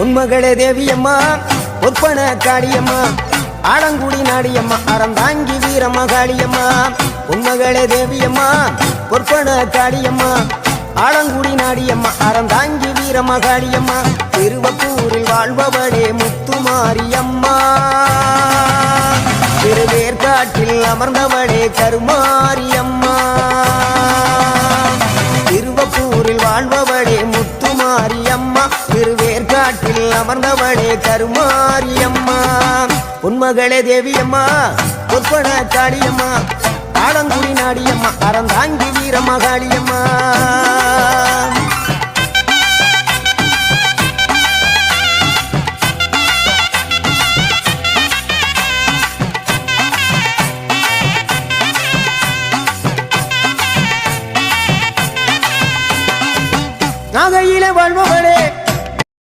உன்மகளே தேவியம்மா ஒப்பன காளியம்மா ஆலங்குடி நாடியம்மா அறந்தாங்கி வீரம்மா காளியம்மா உன்மகளே தேவியம்மா ஒப்பன காளியம்மா ஆலங்குடி நாடியம்மா அறந்தாங்கி வீரம்மா காளியம்மா திருவப்பூரில் வாழ்பவளே முத்துமாரியம்மா திருவேற்காட்டில் அமர்ந்தவளே கருமாரியம்மா திருவப்பூரில் வாழ்பவளே முத்துமாரியம்மா திருவேற்காட்டில் அமர்ந்தவளே கருமாரியம்மா உன்மகளே தேவியம்மா ஒப்பன காளியம்மா ஆலங்குடி நாடியம்மா அறந்தாங்கி வீரம்மா காளியம்மா